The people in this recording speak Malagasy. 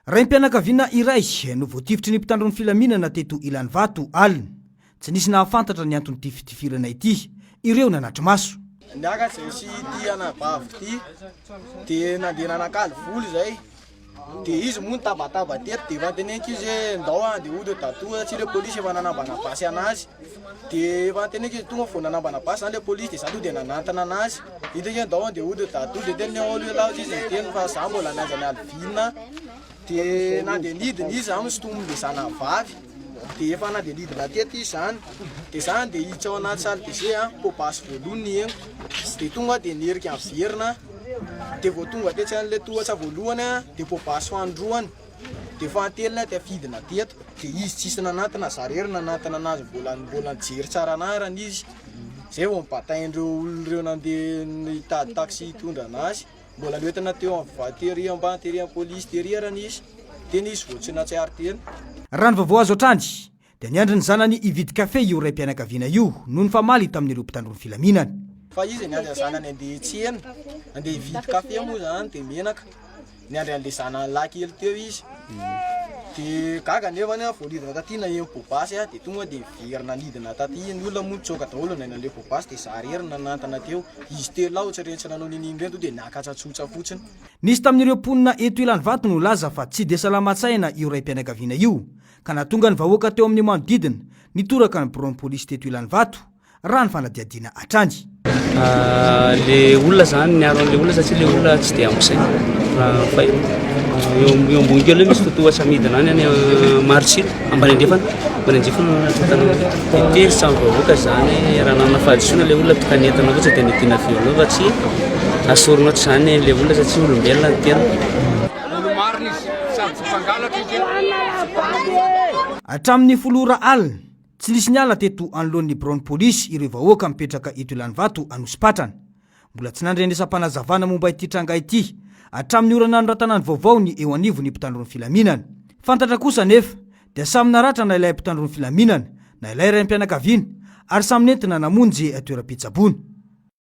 Raim-pianakaviana iray no voatifitry ny mpitandro ny filaminana teto Ilanvato alina. Tsy nisy nahafantatra ny antony ty fitifirana ity, ireo nanatry maso. Niaka zay sy ty anabavy ty, de nandeha nanakalo voly zay. De izy moa nitabataba teto, de vanteneniko izy hoe ndao de ody tatoa tsy le polisy efa nanambana basy anazy. De vanteneniko izy tonga fo nanambana basy zany le polisy de zato de nanantana anazy. Hitako hoe ndao de ody tatoa de teny olo lao izy teny fa za mbola nanjany alvina. De nandeha nidiny izy zany sotominy le zanavavy. De efa nandeha nidina teto izy zany. De zany de hiditra ao anaty salle de jeu popasy voalohany eny. De tonga de nerika averina. De vao tonga teto zany le tohatra voalohany de popasy fandroany. De fahatelina de afidina teto. De izy tsisy nanantana zarery nanantana anazy mbola nijery tsara anarany izy. Zay vao mibataindreo olo reo nandeha nitady taxi hitondra anazy. Mbola noentina teo amin'ny voatery ambany tery amin'ny polisy tery arany izy. De nisy voa tsy natsiary teny. Raha ny vaovao azo atrandry de niandry ny zanany hividy kafe io raim-pianakaviana io noho ny famaly tamin'ireo mpitandro ny filaminana. Fa izy niandry ny zanany andeha tsena, andeha hividy kafe moa zany de menaka. Niandry an'le zanany lahy kely teo izy. De gaga nefa vao nidina taty na eny popasy de tonga de verina nidina taty ny olona moa tsoka daholo nan'le popasy de zarery nanantana teo. Izy telo lao tsy rentsy nanao nininy rento de niakatratsotsa fotsiny. Nisy tamin'ireo mponina eto Ilanvato no laza fa tsy de salamatsaina io raim-pianakaviana io, ka natonga ny vahoaka teo amin'ny manodidina nitoraka ny bureau polisy teto Ilanvato raha ny fanadiadiana atrandy. Le olona zany niaro an'le olona satria le olona tsy de ampisaina raha fay eo ambony kely hoe misy totohatra midina any Marotsilo ambany andrefana de teritra amin'ny vahoaka zany raha nanafadisoana le olona tokanentana koa tsy de netiana violon fa tsy asorona ohatry zany le olona satria olombelona ny tena. Hatramin'ny folora alina tsy lisy niala teto anoloan'ny bureau polisy ireo vahoaka mipetraka eto Ilanvato Anosipatrana. Mbola tsy nandre ndresam-panazavana momba ity tranga ity hatramin'ny orana noratanany vaovao ny eo anivony mpitandro ny filaminana. Fantatra kosa nefa dia samy naratra na ilay mpitandro ny filaminana na ilay raim-pianakaviana ary samy nentina namonjy toeram-pitsaboana.